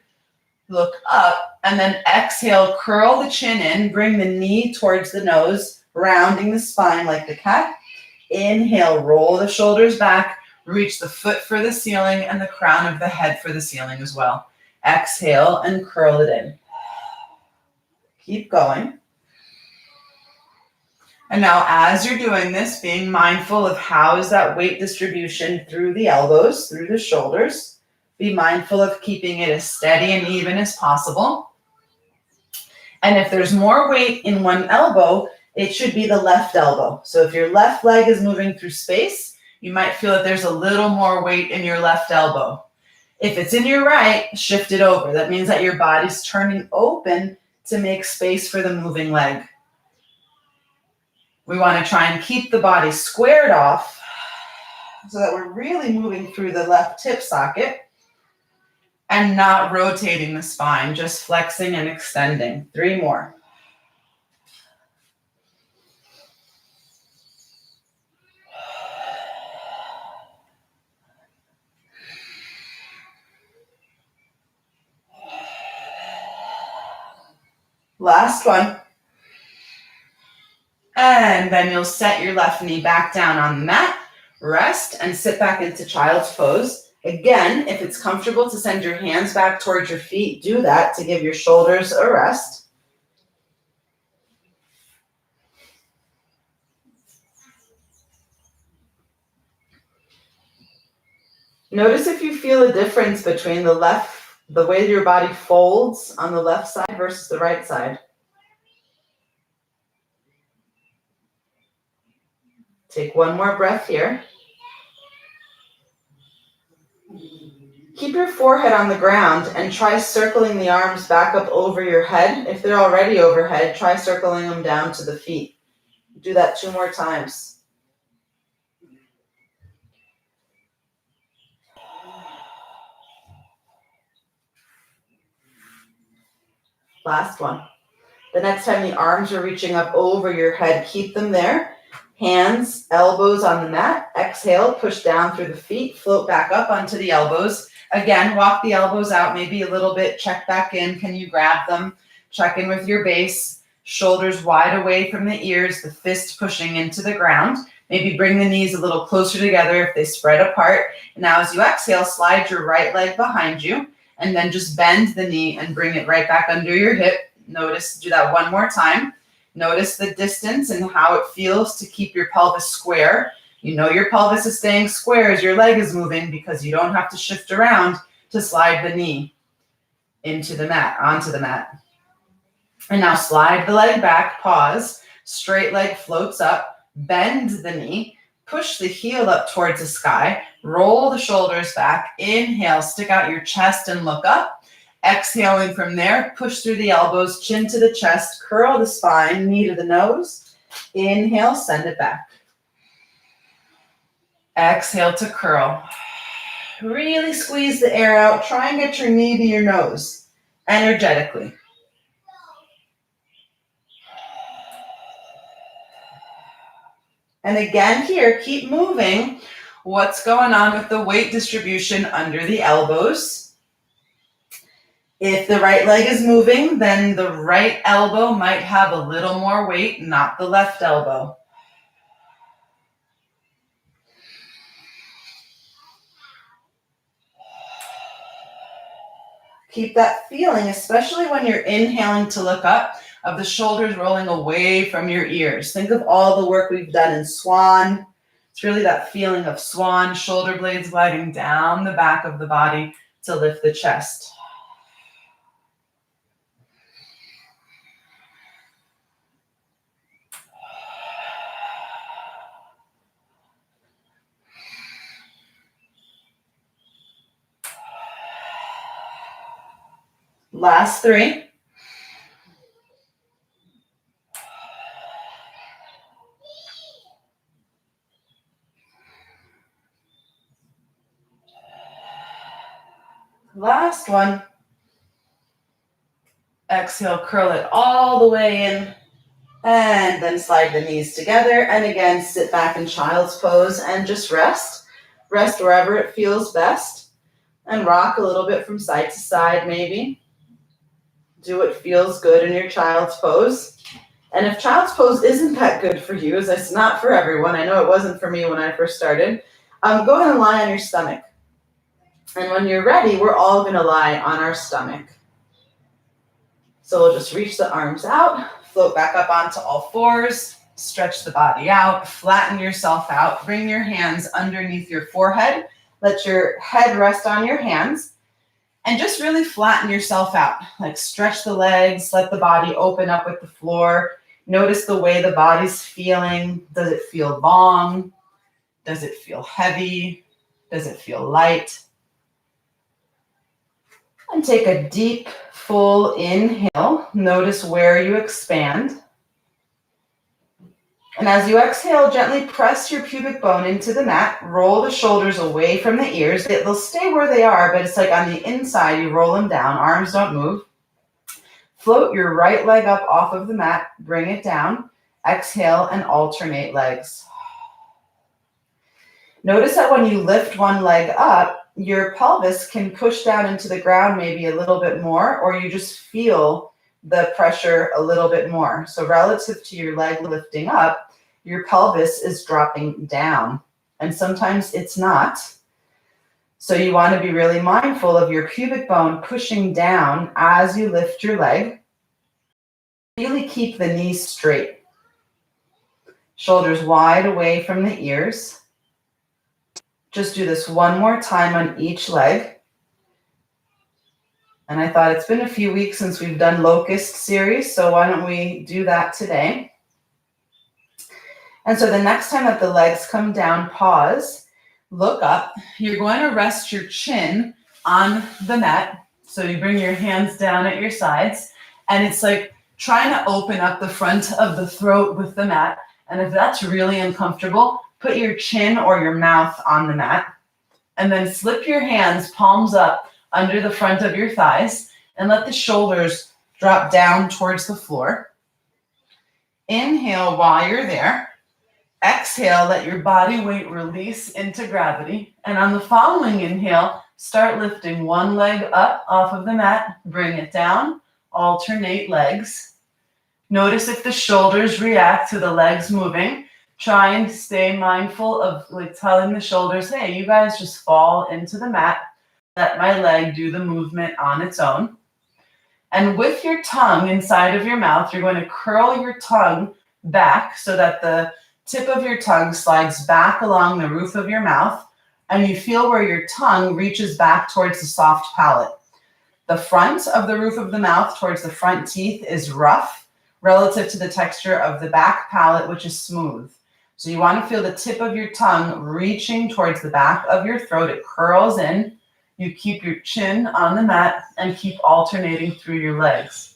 look up, and then exhale, curl the chin in, bring the knee towards the nose, rounding the spine like the cat. Inhale, roll the shoulders back, reach the foot for the ceiling and the crown of the head for the ceiling as well. Exhale and curl it in. Keep going. And now as you're doing this, being mindful of how is that weight distribution through the elbows, through the shoulders. Be mindful of keeping it as steady and even as possible. And if there's more weight in one elbow, it should be the left elbow. So if your left leg is moving through space, you might feel that there's a little more weight in your left elbow. If it's in your right, shift it over. That means that your body's turning open to make space for the moving leg. We want to try and keep the body squared off so that we're really moving through the left hip socket and not rotating the spine, just flexing and extending. 3 more. Last one. And then you'll set your left knee back down on the mat, rest, and sit back into child's pose. Again, if it's comfortable to send your hands back towards your feet, do that to give your shoulders a rest. Notice if you feel a difference between the way your body folds on the left side versus the right side. Take one more breath here. Keep your forehead on the ground and try circling the arms back up over your head. If they're already overhead, try circling them down to the feet. Do that 2 more times. Last one. The next time the arms are reaching up over your head, keep them there. Hands, elbows on the mat. Exhale, push down through the feet, float back up onto the elbows. Again, walk the elbows out maybe a little bit, check back in. Can you grab them? Check in with your base. Shoulders wide away from the ears, the fist pushing into the ground. Maybe bring the knees a little closer together if they spread apart. And now as you exhale, slide your right leg behind you and then just bend the knee and bring it right back under your hip. Notice, do that 1 more time. Notice the distance and how it feels to keep your pelvis square. You know your pelvis is staying square as your leg is moving because you don't have to shift around to slide the knee into the mat, onto the mat. And now slide the leg back, pause, straight leg floats up, bend the knee, push the heel up towards the sky, roll the shoulders back, inhale, stick out your chest and look up. Exhaling from there, push through the elbows, chin to the chest, curl the spine, knee to the nose. Inhale, send it back. Exhale to curl. Really squeeze the air out. Try and get your knee to your nose energetically. And again here, keep moving. What's going on with the weight distribution under the elbows? If the right leg is moving, then the right elbow might have a little more weight, not the left elbow. Keep that feeling, especially when you're inhaling to look up, of the shoulders rolling away from your ears. Think of all the work we've done in swan. It's really that feeling of swan, shoulder blades gliding down the back of the body to lift the chest. Last 3. Last one. Exhale, curl it all the way in. And then slide the knees together. And again, sit back in child's pose and just rest. Rest wherever it feels best. And rock a little bit from side to side, maybe. Do what feels good in your child's pose. And if child's pose isn't that good for you, as it's not for everyone, I know it wasn't for me when I first started, go ahead and lie on your stomach. And when you're ready, we're all going to lie on our stomach. So we'll just reach the arms out, float back up onto all fours, stretch the body out, flatten yourself out, bring your hands underneath your forehead, let your head rest on your hands, and just really flatten yourself out. Like stretch the legs, let the body open up with the floor. Notice the way the body's feeling. Does it feel long? Does it feel heavy? Does it feel light? And take a deep, full inhale. Notice where you expand. And as you exhale, gently press your pubic bone into the mat. Roll the shoulders away from the ears. They'll stay where they are, but it's like on the inside, you roll them down. Arms don't move. Float your right leg up off of the mat. Bring it down. Exhale and alternate legs. Notice that when you lift one leg up, your pelvis can push down into the ground maybe a little bit more, or you just feel the pressure a little bit more. So relative to your leg lifting up, your pelvis is dropping down, and sometimes it's not. So you want to be really mindful of your pubic bone pushing down as you lift your leg. Really keep the knees straight. Shoulders wide away from the ears. Just do this one more time on each leg. And I thought it's been a few weeks since we've done locust series, so why don't we do that today? And so the next time that the legs come down, pause, look up. You're going to rest your chin on the mat. So you bring your hands down at your sides, and it's like trying to open up the front of the throat with the mat. And if that's really uncomfortable, put your chin or your mouth on the mat, and then slip your hands palms up under the front of your thighs and let the shoulders drop down towards the floor. Inhale while you're there. Exhale, let your body weight release into gravity. And on the following inhale, start lifting one leg up off of the mat, bring it down, alternate legs. Notice if the shoulders react to the legs moving. Try and stay mindful of like telling the shoulders, hey, you guys just fall into the mat. Let my leg do the movement on its own. And with your tongue inside of your mouth, you're going to curl your tongue back so that the tip of your tongue slides back along the roof of your mouth, and you feel where your tongue reaches back towards the soft palate. The front of the roof of the mouth towards the front teeth is rough relative to the texture of the back palate, which is smooth. So you want to feel the tip of your tongue reaching towards the back of your throat. It curls in. You keep your chin on the mat and keep alternating through your legs.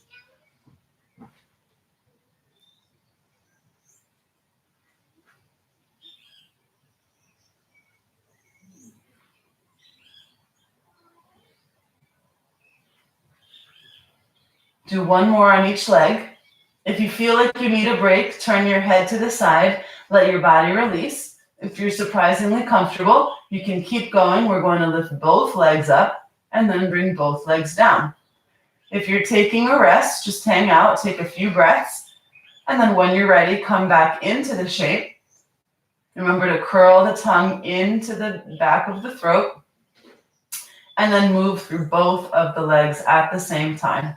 Do one more on each leg. If you feel like you need a break, turn your head to the side, let your body release. If you're surprisingly comfortable, you can keep going. We're going to lift both legs up and then bring both legs down. If you're taking a rest, just hang out, take a few breaths, and then when you're ready, come back into the shape. Remember to curl the tongue into the back of the throat, and then move through both of the legs at the same time.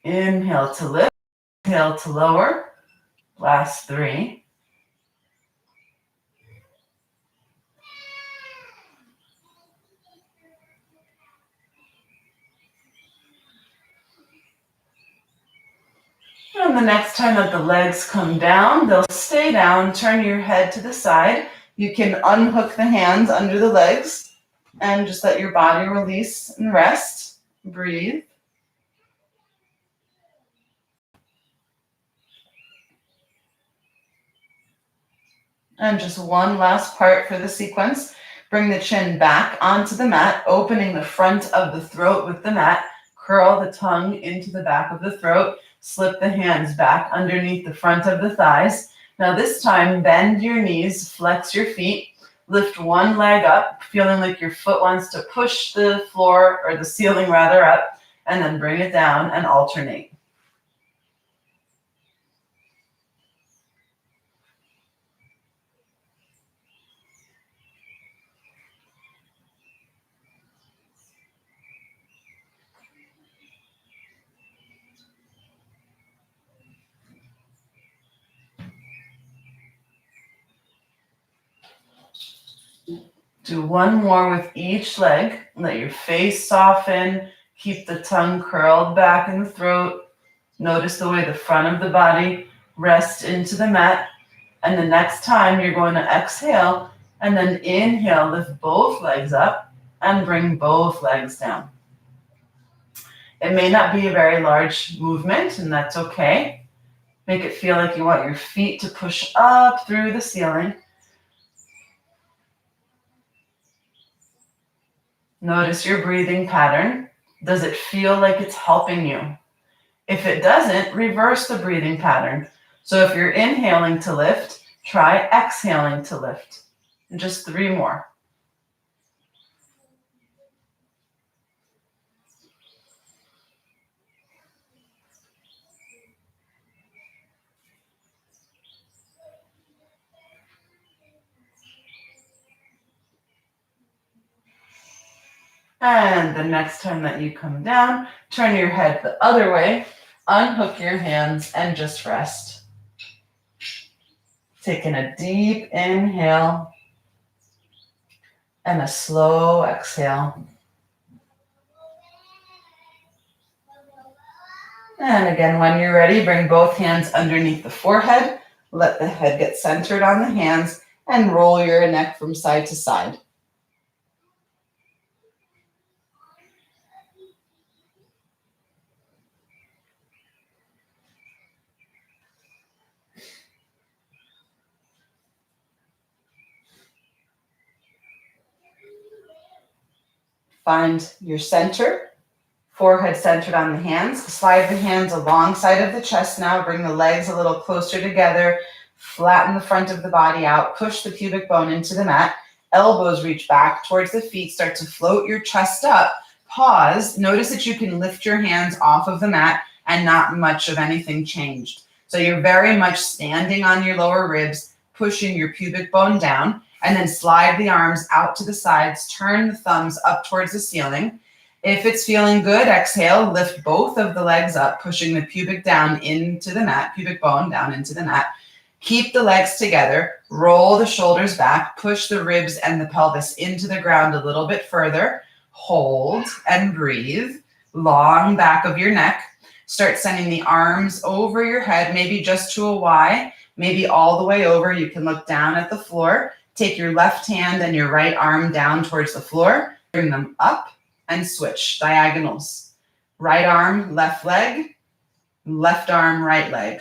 Inhale to lift, exhale to lower. Last 3. And the next time that the legs come down, they'll stay down. Turn your head to the side. You can unhook the hands under the legs and just let your body release and rest. Breathe. And just one last part for the sequence. Bring the chin back onto the mat, opening the front of the throat with the mat. Curl the tongue into the back of the throat. Slip the hands back underneath the front of the thighs. Now this time, bend your knees, flex your feet. Lift one leg up, feeling like your foot wants to push the floor or the ceiling rather up, and then bring it down and alternate. Do one more with each leg. Let your face soften. Keep the tongue curled back in the throat. Notice the way the front of the body rests into the mat. And the next time you're going to exhale and then inhale, lift both legs up and bring both legs down. It may not be a very large movement, and that's okay. Make it feel like you want your feet to push up through the ceiling. Notice your breathing pattern. Does it feel like it's helping you? If it doesn't, reverse the breathing pattern. So if you're inhaling to lift, try exhaling to lift. And just 3 more. And the next time that you come down, turn your head the other way, unhook your hands, and just rest. Taking a deep inhale and a slow exhale. And again, when you're ready, bring both hands underneath the forehead. Let the head get centered on the hands and roll your neck from side to side. Find your center, forehead centered on the hands. Slide the hands alongside of the chest now. Bring the legs a little closer together. Flatten the front of the body out. Push the pubic bone into the mat. Elbows reach back towards the feet. Start to float your chest up. Pause. Notice that you can lift your hands off of the mat and not much of anything changed. So you're very much standing on your lower ribs, pushing your pubic bone down. And then slide the arms out to the sides, turn the thumbs up towards the ceiling. If it's feeling good, exhale, lift both of the legs up, pushing the pubic down into the mat, pubic bone down into the mat. Keep the legs together, roll the shoulders back, push the ribs and the pelvis into the ground a little bit further. Hold and breathe. Long back of your neck. Start sending the arms over your head, maybe just to a Y, maybe all the way over. You can look down at the floor. Take your left hand and your right arm down towards the floor. Bring them up and switch diagonals. Right arm, left leg. Left arm, right leg.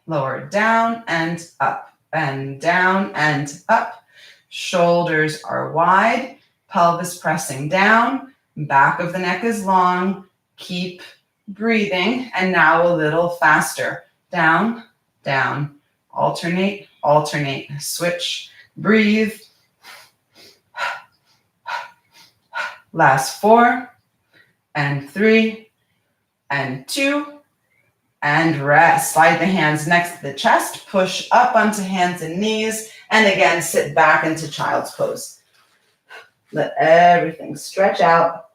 Lower down and up and down and up. Shoulders are wide. Pelvis pressing down. Back of the neck is long. Keep breathing. And now a little faster. Down, down. Alternate, alternate, switch, breathe. Last 4 and 3 and 2 and rest. Slide the hands next to the chest, push up onto hands and knees, and again, sit back into child's pose. Let everything stretch out.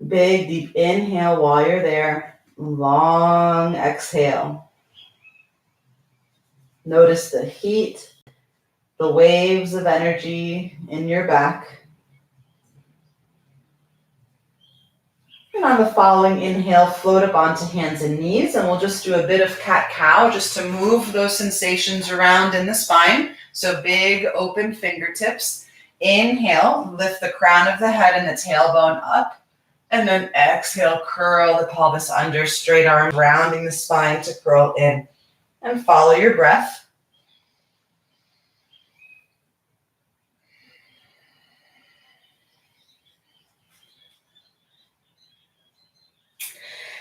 Big, deep inhale while you're there. Long exhale. Notice the heat, the waves of energy in your back. And on the following inhale, float up onto hands and knees, and we'll just do a bit of cat-cow just to move those sensations around in the spine. So big open fingertips. Inhale, lift the crown of the head and the tailbone up. And then exhale, curl the pelvis under, straight arms, rounding the spine to curl in. And follow your breath.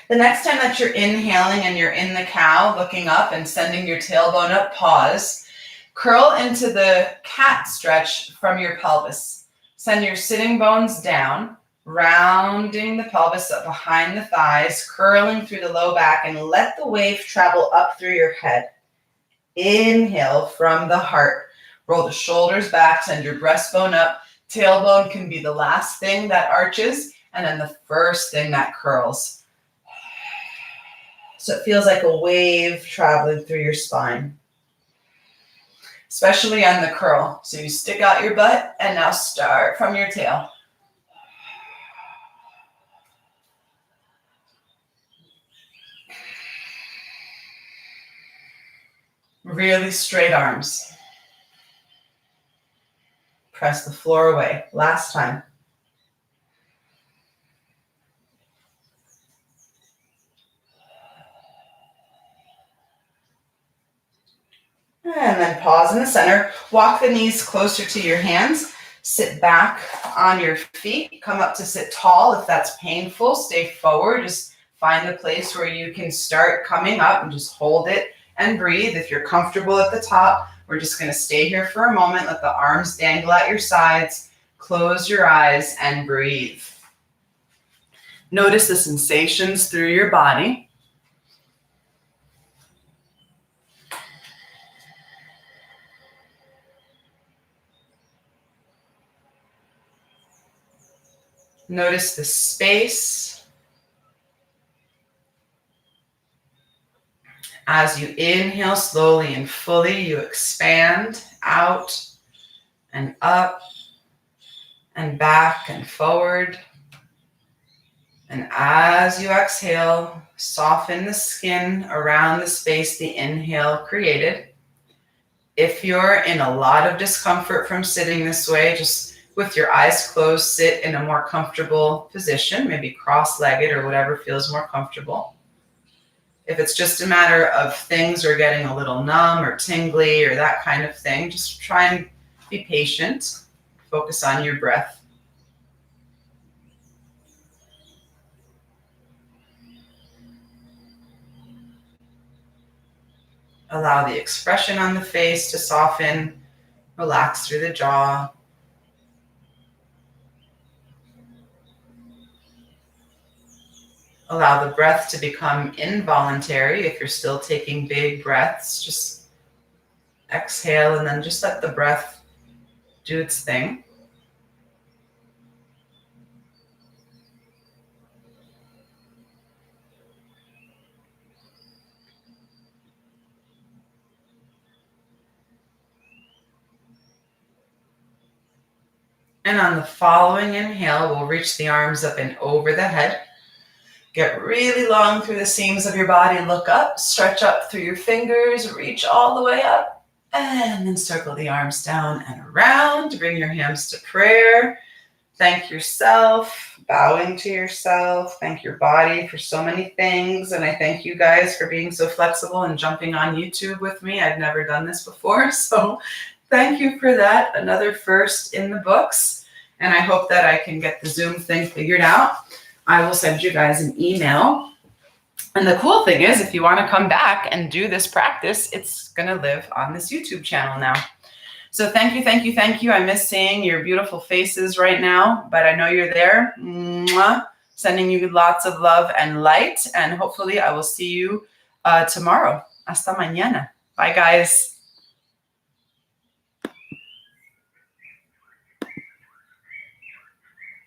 The next time that you're inhaling and you're in the cow, looking up and sending your tailbone up, pause. Curl into the cat stretch from your pelvis. Send your sitting bones down, rounding the pelvis up behind the thighs, curling through the low back, and let the wave travel up through your head. Inhale from the heart. Roll the shoulders back, send your breastbone up. Tailbone can be the last thing that arches, and then the first thing that curls. So it feels like a wave traveling through your spine, especially on the curl. So you stick out your butt and now start from your tail. Really straight arms. Press the floor away. Last time. And then pause in the center. Walk the knees closer to your hands. Sit back on your feet. Come up to sit tall if that's painful. Stay forward. Just find the place where you can start coming up and just hold it and breathe. If you're comfortable at the top, we're just going to stay here for a moment. Let the arms dangle at your sides. Close your eyes and breathe. Notice the sensations through your body. Notice the space. As you inhale slowly and fully, you expand out and up and back and forward. And as you exhale, soften the skin around the space the inhale created. If you're in a lot of discomfort from sitting this way, just with your eyes closed, sit in a more comfortable position, maybe cross-legged or whatever feels more comfortable. If it's just a matter of things are getting a little numb or tingly or that kind of thing, just try and be patient. Focus on your breath. Allow the expression on the face to soften, relax through the jaw. Allow the breath to become involuntary. If you're still taking big breaths, just exhale and then just let the breath do its thing. And on the following inhale, we'll reach the arms up and over the head. Get really long through the seams of your body. Look up, stretch up through your fingers, reach all the way up, and then circle the arms down and around. Bring your hands to prayer. Thank yourself, bowing to yourself. Thank your body for so many things. And I thank you guys for being so flexible and jumping on YouTube with me. I've never done this before, so thank you for that. Another first in the books. And I hope that I can get the Zoom thing figured out. I will send you guys an email. And the cool thing is, if you want to come back and do this practice, it's going to live on this YouTube channel now. So thank you, thank you, thank you. I miss seeing your beautiful faces right now, but I know you're there. Mwah. Sending you lots of love and light. And hopefully I will see you tomorrow. Hasta mañana. Bye, guys.